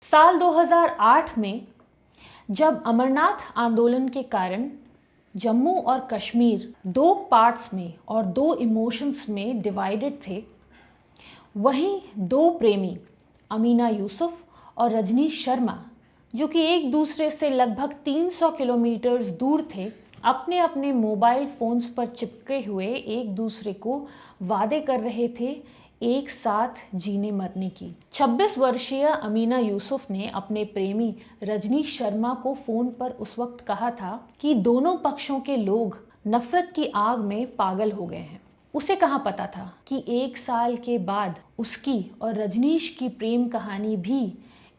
साल 2008 में जब अमरनाथ आंदोलन के कारण जम्मू और कश्मीर दो पार्ट्स में और दो इमोशंस में डिवाइडेड थे, वहीं दो प्रेमी अमीना यूसुफ और रजनीश शर्मा, जो कि एक दूसरे से लगभग 300 किलोमीटर्स दूर थे, अपने अपने मोबाइल फ़ोन्स पर चिपके हुए एक दूसरे को वादे कर रहे थे एक साथ जीने मरने की। 26 वर्षीय अमीना यूसुफ ने अपने प्रेमी रजनीश शर्मा को फ़ोन पर उस वक्त कहा था कि दोनों पक्षों के लोग नफरत की आग में पागल हो गए हैं। उसे कहाँ पता था कि 1 साल के बाद उसकी और रजनीश की प्रेम कहानी भी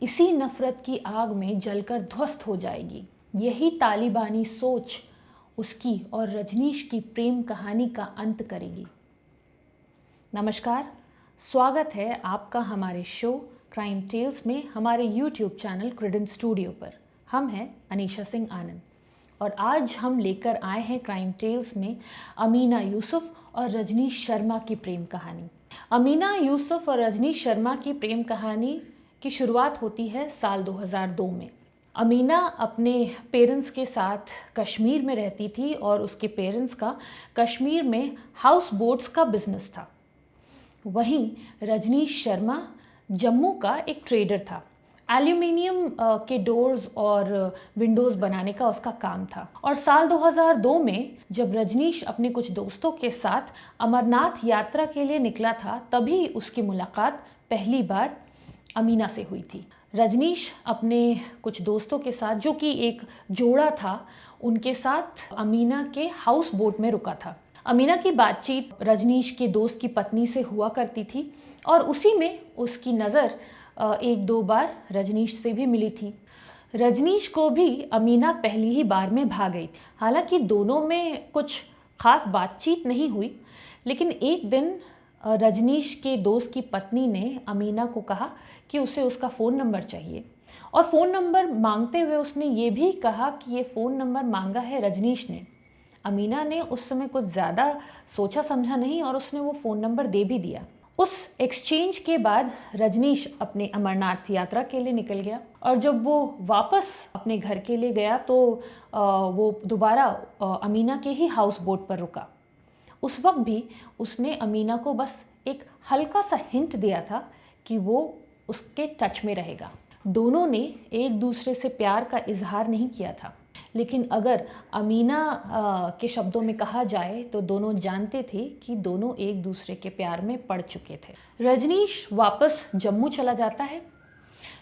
इसी नफरत की आग में जलकर ध्वस्त हो जाएगी। यही तालिबानी सोच उसकी और रजनीश की प्रेम कहानी का अंत करेगी। नमस्कार, स्वागत है आपका हमारे शो क्राइम टेल्स में हमारे यूट्यूब चैनल क्रेडेंस स्टूडियो पर। हम हैं अनीशा सिंह आनंद और आज हम लेकर आए हैं क्राइम टेल्स में अमीना यूसुफ और रजनीश शर्मा की प्रेम कहानी। अमीना यूसुफ और रजनीश शर्मा की प्रेम कहानी की शुरुआत होती है साल 2002 में। अमीना अपने पेरेंट्स के साथ कश्मीर में रहती थी और उसके पेरेंट्स का कश्मीर में हाउस बोट्स का बिजनेस था। वहीं रजनीश शर्मा जम्मू का एक ट्रेडर था। एल्यूमिनियम के डोर्स और विंडोज़ बनाने का उसका काम था। और साल 2002 में जब रजनीश अपने कुछ दोस्तों के साथ अमरनाथ यात्रा के लिए निकला था, तभी उसकी मुलाकात पहली बार अमीना से हुई थी। रजनीश अपने कुछ दोस्तों के साथ, जो कि एक जोड़ा था, उनके साथ अमीना के हाउस बोट में रुका था। अमीना की बातचीत रजनीश के दोस्त की पत्नी से हुआ करती थी और उसी में उसकी नज़र एक दो बार रजनीश से भी मिली थी। रजनीश को भी अमीना पहली ही बार में भा गई थी। हालांकि दोनों में कुछ खास बातचीत नहीं हुई, लेकिन एक दिन रजनीश के दोस्त की पत्नी ने अमीना को कहा कि उसे उसका फ़ोन नंबर चाहिए और फ़ोन नंबर मांगते हुए उसने ये भी कहा कि ये फ़ोन नंबर मांगा है रजनीश ने। अमीना ने उस समय कुछ ज़्यादा सोचा समझा नहीं और उसने वो फ़ोन नंबर दे भी दिया। उस एक्सचेंज के बाद रजनीश अपने अमरनाथ यात्रा के लिए निकल गया और जब वो वापस अपने घर के लिए गया तो वो दोबारा अमीना के ही हाउस बोट पर रुका। उस वक्त भी उसने अमीना को बस एक हल्का सा हिंट दिया था कि वो उसके टच में रहेगा। दोनों ने एक दूसरे से प्यार का इजहार नहीं किया था, लेकिन अगर अमीना के शब्दों में कहा जाए तो दोनों जानते थे कि दोनों एक दूसरे के प्यार में पड़ चुके थे। रजनीश वापस जम्मू चला जाता है,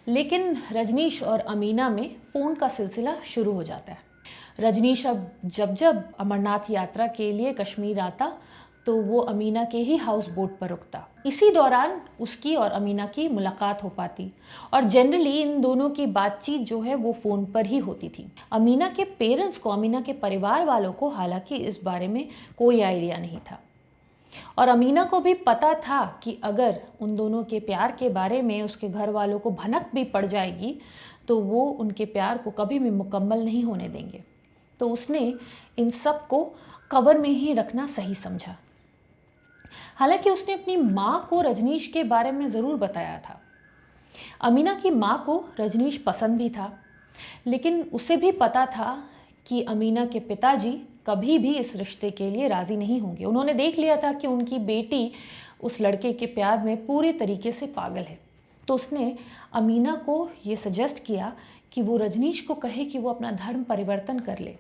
लेकिन रजनीश और अमीना में फ़ोन का सिलसिला शुरू हो जाता है। रजनीश अब जब अमरनाथ यात्रा के लिए कश्मीर आता तो वो अमीना के ही हाउस बोट पर रुकता। इसी दौरान उसकी और अमीना की मुलाकात हो पाती और जनरली इन दोनों की बातचीत जो है वो फ़ोन पर ही होती थी। अमीना के पेरेंट्स को, अमीना के परिवार वालों को हालांकि इस बारे में कोई आइडिया नहीं था और अमीना को भी पता था कि अगर उन दोनों के प्यार के बारे में उसके घर वालों को भनक भी पड़ जाएगी तो वो उनके प्यार को कभी भी मुकम्मल नहीं होने देंगे। तो उसने इन सब को कवर में ही रखना सही समझा। हालांकि उसने अपनी माँ को रजनीश के बारे में ज़रूर बताया था। अमीना की माँ को रजनीश पसंद भी था, लेकिन उसे भी पता था कि अमीना के पिताजी कभी भी इस रिश्ते के लिए राज़ी नहीं होंगे। उन्होंने देख लिया था कि उनकी बेटी उस लड़के के प्यार में पूरी तरीके से पागल है। तो उसने अमीना को ये सजेस्ट किया कि वो रजनीश को कहे कि वो अपना धर्म परिवर्तन कर ले।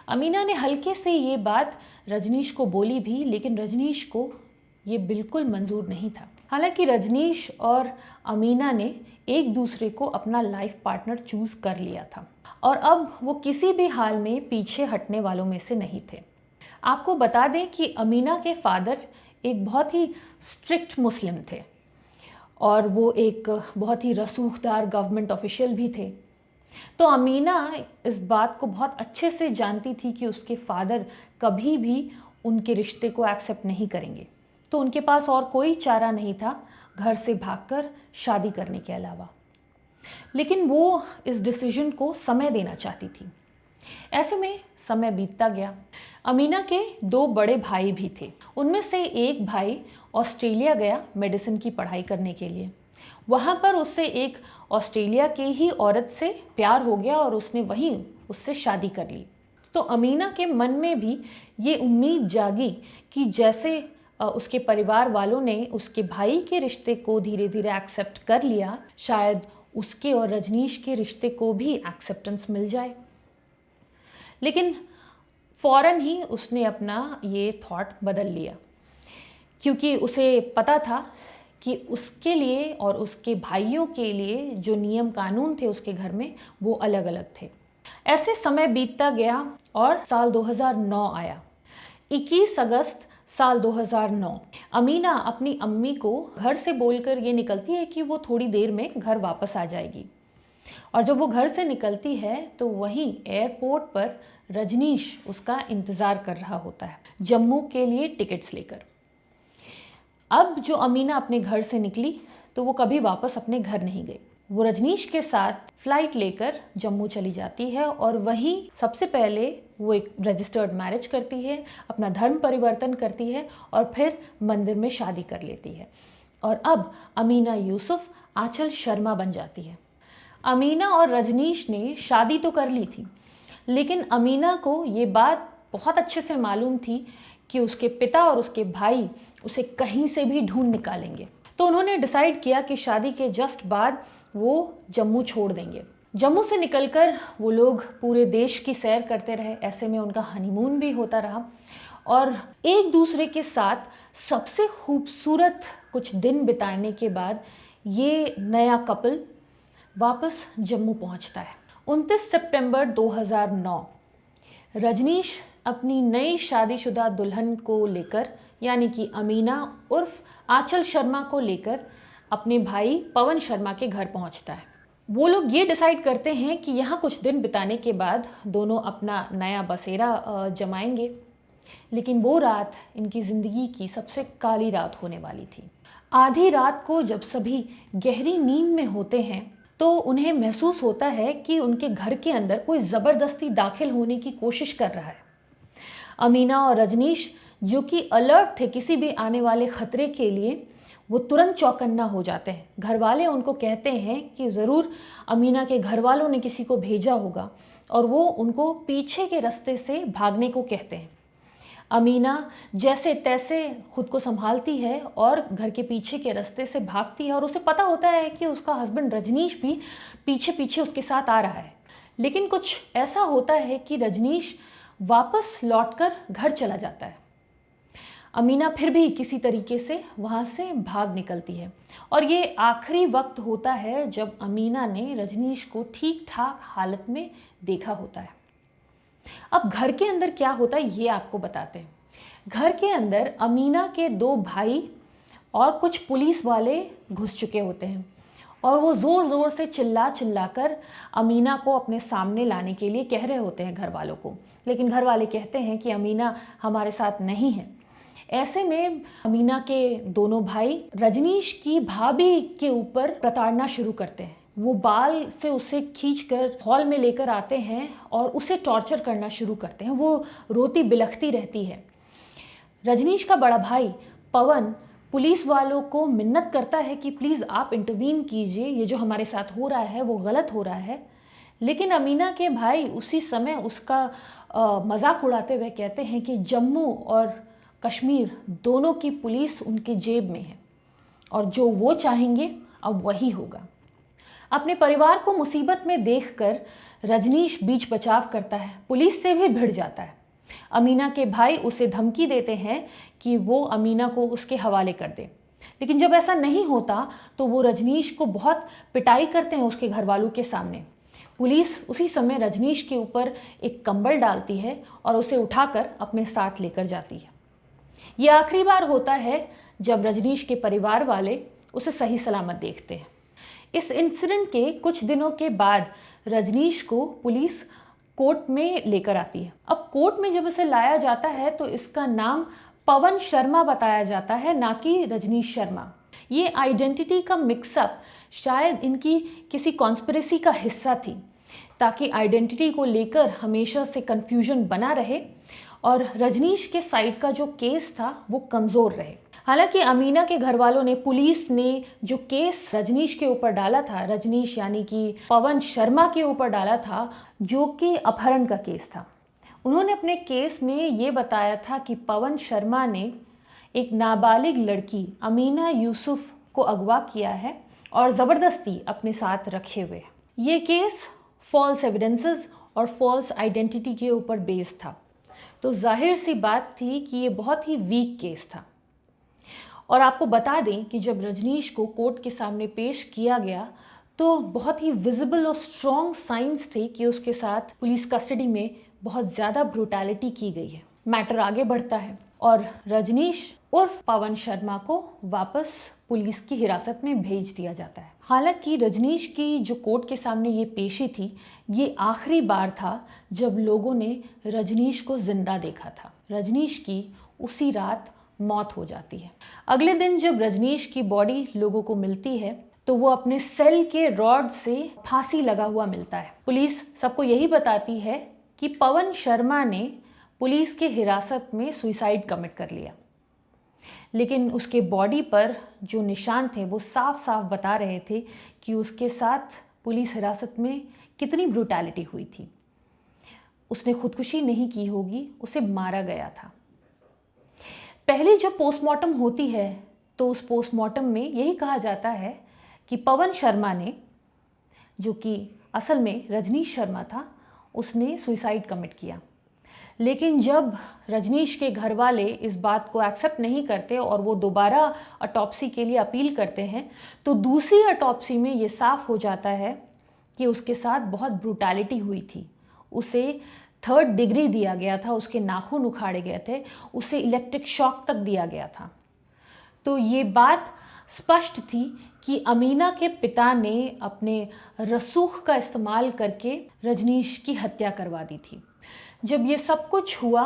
अमीना ने हल्के से ये बात रजनीश को बोली भी, लेकिन रजनीश को ये बिल्कुल मंजूर नहीं था। हालांकि रजनीश और अमीना ने एक दूसरे को अपना लाइफ पार्टनर चूज़ कर लिया था और अब वो किसी भी हाल में पीछे हटने वालों में से नहीं थे। आपको बता दें कि अमीना के फादर एक बहुत ही स्ट्रिक्ट मुस्लिम थे और वो एक बहुत ही रसूखदार गवर्नमेंट ऑफिशियल भी थे। तो अमीना इस बात को बहुत अच्छे से जानती थी कि उसके फादर कभी भी उनके रिश्ते को एक्सेप्ट नहीं करेंगे। तो उनके पास और कोई चारा नहीं था घर से भागकर शादी करने के अलावा। लेकिन वो इस डिसीजन को समय देना चाहती थी। ऐसे में समय बीतता गया। अमीना के दो बड़े भाई भी थे। उनमें से एक भाई ऑस्ट्रेलिया गया मेडिसिन की पढ़ाई करने के लिए वहाँ पर उससे एक ऑस्ट्रेलिया की ही औरत से प्यार हो गया और उसने वहीं उससे शादी कर ली। तो अमीना के मन में भी ये उम्मीद जागी कि जैसे उसके परिवार वालों ने उसके भाई के रिश्ते को धीरे धीरे एक्सेप्ट कर लिया, शायद उसके और रजनीश के रिश्ते को भी एक्सेप्टेंस मिल जाए। लेकिन फ़ौरन ही उसने अपना ये थॉट बदल लिया, क्योंकि उसे पता था कि उसके लिए और उसके भाइयों के लिए जो नियम कानून थे उसके घर में वो अलग अलग थे। ऐसे समय बीतता गया और साल 2009 आया। 21 अगस्त साल 2009 अमीना अपनी अम्मी को घर से बोलकर ये निकलती है कि वो थोड़ी देर में घर वापस आ जाएगी। और जब वो घर से निकलती है तो वहीं एयरपोर्ट पर रजनीश उसका इंतज़ार कर रहा होता है, जम्मू के लिए टिकट्स लेकर। अब जो अमीना अपने घर से निकली तो वो कभी वापस अपने घर नहीं गई। वो रजनीश के साथ फ्लाइट लेकर जम्मू चली जाती है और वहीं सबसे पहले वो एक रजिस्टर्ड मैरिज करती है, अपना धर्म परिवर्तन करती है और फिर मंदिर में शादी कर लेती है। और अब अमीना यूसुफ आंचल शर्मा बन जाती है। अमीना और रजनीश ने शादी तो कर ली थी, लेकिन अमीना को ये बात बहुत अच्छे से मालूम थी कि उसके पिता और उसके भाई उसे कहीं से भी ढूंढ निकालेंगे। तो उन्होंने डिसाइड किया कि शादी के जस्ट बाद वो जम्मू छोड़ देंगे। जम्मू से निकलकर वो लोग पूरे देश की सैर करते रहे। ऐसे में उनका हनीमून भी होता रहा और एक दूसरे के साथ सबसे खूबसूरत कुछ दिन बिताने के बाद ये नया कपल वापस जम्मू पहुंचता है। 29 सितंबर 2009 रजनीश अपनी नई शादीशुदा दुल्हन को लेकर, यानी कि अमीना उर्फ आंचल शर्मा को लेकर अपने भाई पवन शर्मा के घर पहुंचता है। वो लोग ये डिसाइड करते हैं कि यहाँ कुछ दिन बिताने के बाद दोनों अपना नया बसेरा जमाएंगे। लेकिन वो रात इनकी ज़िंदगी की सबसे काली रात होने वाली थी। आधी रात को जब सभी गहरी नींद में होते हैं तो उन्हें महसूस होता है कि उनके घर के अंदर कोई ज़बरदस्ती दाखिल होने की कोशिश कर रहा है। अमीना और रजनीश जो कि अलर्ट थे किसी भी आने वाले ख़तरे के लिए, वो तुरंत चौकन्ना हो जाते हैं। घर वाले उनको कहते हैं कि ज़रूर अमीना के घर वालों ने किसी को भेजा होगा और वो उनको पीछे के रास्ते से भागने को कहते हैं। अमीना जैसे तैसे खुद को संभालती है और घर के पीछे के रास्ते से भागती है और उसे पता होता है कि उसका हस्बैंड रजनीश भी पीछे पीछे उसके साथ आ रहा है। लेकिन कुछ ऐसा होता है कि रजनीश वापस लौटकर घर चला जाता है। अमीना फिर भी किसी तरीके से वहाँ से भाग निकलती है और ये आखिरी वक्त होता है जब अमीना ने रजनीश को ठीक ठाक हालत में देखा होता है। अब घर के अंदर क्या होता है ये आपको बताते हैं। घर के अंदर अमीना के 2 भाई और कुछ पुलिस वाले घुस चुके होते हैं और वो ज़ोर ज़ोर से चिल्ला कर अमीना को अपने सामने लाने के लिए कह रहे होते हैं घर वालों को। लेकिन घर वाले कहते हैं कि अमीना हमारे साथ नहीं है। ऐसे में अमीना के दोनों भाई रजनीश की भाभी के ऊपर प्रताड़ना शुरू करते हैं। वो बाल से उसे खींचकर हॉल में लेकर आते हैं और उसे टॉर्चर करना शुरू करते हैं। वो रोती बिलखती रहती है। रजनीश का बड़ा भाई पवन पुलिस वालों को मिन्नत करता है कि प्लीज़ आप इंटरवीन कीजिए, ये जो हमारे साथ हो रहा है वो गलत हो रहा है। लेकिन अमीना के भाई उसी समय उसका मजाक उड़ाते हुए कहते हैं कि जम्मू और कश्मीर दोनों की पुलिस उनके जेब में है और जो वो चाहेंगे अब वही होगा। अपने परिवार को मुसीबत में देखकर रजनीश बीच बचाव करता है, पुलिस से भी भिड़ जाता है। अमीना के भाई उसे धमकी देते हैं कि वो अमीना को उसके हवाले कर दे। लेकिन जब ऐसा नहीं होता तो वो रजनीश को बहुत पिटाई करते हैं उसके घर वालों के सामने। पुलिस उसी समय रजनीश के ऊपर एक कंबल डालती है और उसे उठाकर अपने साथ लेकर जाती है। ये आखिरी बार होता है जब रजनीश के परिवार वाले उसे सही सलामत देखते हैं। इस इंसिडेंट के कुछ दिनों के बाद रजनीश को पुलिस कोर्ट में लेकर आती है। अब कोर्ट में जब उसे लाया जाता है तो इसका नाम पवन शर्मा बताया जाता है, ना कि रजनीश शर्मा। ये आइडेंटिटी का मिक्सअप शायद इनकी किसी कॉन्स्पिरेसी का हिस्सा थी, ताकि आइडेंटिटी को लेकर हमेशा से कन्फ्यूजन बना रहे और रजनीश के साइड का जो केस था वो कमज़ोर रहे। हालांकि अमीना के घर वालों ने, पुलिस ने जो केस रजनीश के ऊपर डाला था, रजनीश यानी कि पवन शर्मा के ऊपर डाला था, जो कि अपहरण का केस था, उन्होंने अपने केस में ये बताया था कि पवन शर्मा ने एक नाबालिग लड़की अमीना यूसुफ को अगवा किया है और ज़बरदस्ती अपने साथ रखे हुए। ये केस फॉल्स एविडेंसेस और फॉल्स आइडेंटिटी के ऊपर बेस्ड था, तो जाहिर सी बात थी कि ये बहुत ही वीक केस था। और आपको बता दें कि जब रजनीश को कोर्ट के सामने पेश किया गया तो बहुत ही विजिबल और स्ट्रॉन्ग साइंस थे कि उसके साथ पुलिस कस्टडी में बहुत ज़्यादा ब्रूटैलिटी की गई है। मैटर आगे बढ़ता है और रजनीश उर्फ पवन शर्मा को वापस पुलिस की हिरासत में भेज दिया जाता है। हालांकि रजनीश की जो कोर्ट के सामने ये पेशी थी, ये आखिरी बार था जब लोगों ने रजनीश को जिंदा देखा था। रजनीश की उसी रात मौत हो जाती है। अगले दिन जब रजनीश की बॉडी लोगों को मिलती है तो वो अपने सेल के रॉड से फांसी लगा हुआ मिलता है। पुलिस सबको यही बताती है कि पवन शर्मा ने पुलिस के हिरासत में सुसाइड कमिट कर लिया, लेकिन उसके बॉडी पर जो निशान थे वो साफ साफ बता रहे थे कि उसके साथ पुलिस हिरासत में कितनी ब्रूटैलिटी हुई थी। उसने खुदकुशी नहीं की होगी, उसे मारा गया था। पहले जब पोस्टमार्टम होती है तो उस पोस्टमार्टम में यही कहा जाता है कि पवन शर्मा ने, जो कि असल में रजनीश शर्मा था, उसने सुसाइड कमिट किया। लेकिन जब रजनीश के घर वाले इस बात को एक्सेप्ट नहीं करते और वो दोबारा ऑटोप्सी के लिए अपील करते हैं तो दूसरी ऑटोप्सी में ये साफ हो जाता है कि उसके साथ बहुत ब्रूटैलिटी हुई थी। उसे 3rd डिग्री दिया गया था, उसके नाखून उखाड़े गए थे, उसे इलेक्ट्रिक शॉक तक दिया गया था। तो ये बात स्पष्ट थी कि अमीना के पिता ने अपने रसूख का इस्तेमाल करके रजनीश की हत्या करवा दी थी। जब ये सब कुछ हुआ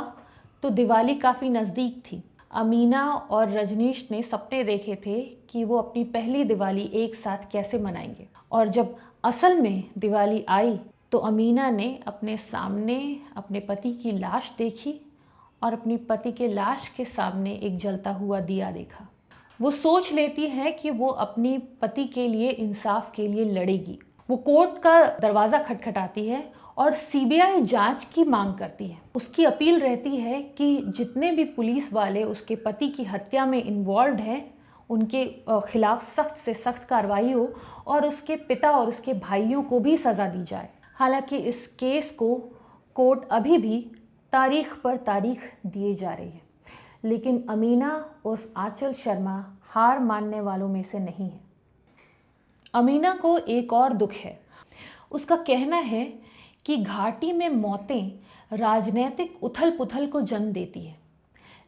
तो दिवाली काफ़ी नज़दीक थी। अमीना और रजनीश ने सपने देखे थे कि वो अपनी पहली दिवाली एक साथ कैसे मनाएंगे, और जब असल में दिवाली आई तो अमीना ने अपने सामने अपने पति की लाश देखी और अपनी पति के लाश के सामने एक जलता हुआ दिया देखा। वो सोच लेती है कि वो अपनी पति के लिए, इंसाफ के लिए लड़ेगी। वो कोर्ट का दरवाज़ा खटखटाती है और सीबीआई जांच की मांग करती है। उसकी अपील रहती है कि जितने भी पुलिस वाले उसके पति की हत्या में इन्वॉल्व हैं उनके खिलाफ सख्त से सख्त कार्रवाई हो और उसके पिता और उसके भाइयों को भी सज़ा दी जाए। हालांकि इस केस को कोर्ट अभी भी तारीख पर तारीख दिए जा रही है, लेकिन अमीना उर्फ आंचल शर्मा हार मानने वालों में से नहीं है। अमीना को एक और दुख है। उसका कहना है कि घाटी में मौतें राजनीतिक उथल पुथल को जन्म देती है,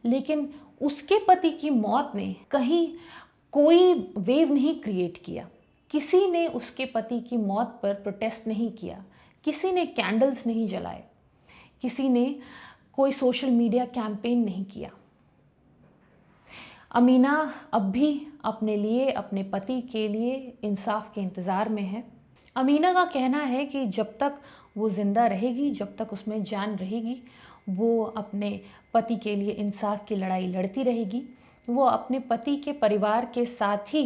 लेकिन उसके पति की मौत ने कहीं कोई वेव नहीं क्रिएट किया। किसी ने उसके पति की मौत पर प्रोटेस्ट नहीं किया, किसी ने कैंडल्स नहीं जलाए, किसी ने कोई सोशल मीडिया कैंपेन नहीं किया। अमीना अब भी अपने लिए, अपने पति के लिए इंसाफ के इंतज़ार में है। अमीना का कहना है कि जब तक वो ज़िंदा रहेगी, जब तक उसमें जान रहेगी, वो अपने पति के लिए इंसाफ की लड़ाई लड़ती रहेगी। वो अपने पति के परिवार के साथ ही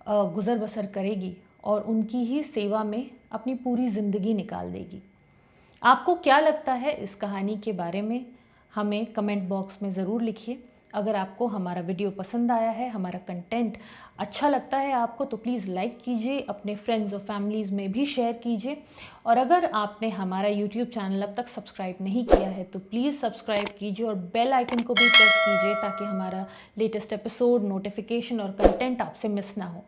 गुज़र बसर करेगी और उनकी ही सेवा में अपनी पूरी ज़िंदगी निकाल देगी। आपको क्या लगता है इस कहानी के बारे में? हमें कमेंट बॉक्स में ज़रूर लिखिए। अगर आपको हमारा वीडियो पसंद आया है, हमारा कंटेंट अच्छा लगता है आपको, तो प्लीज़ लाइक कीजिए, अपने फ्रेंड्स और फैमिलीज़ में भी शेयर कीजिए। और अगर आपने हमारा यूट्यूब चैनल अब तक सब्सक्राइब नहीं किया है तो प्लीज़ सब्सक्राइब कीजिए और बेल आइकन को भी प्रेस कीजिए ताकि हमारा लेटेस्ट एपिसोड, नोटिफिकेशन और कंटेंट आपसे मिस ना हो।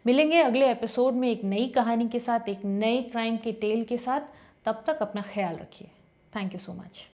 मिलेंगे अगले एपिसोड में एक नई कहानी के साथ, एक नए क्राइम के टेल के साथ। तब तक अपना ख्याल रखिए। Thank you so much.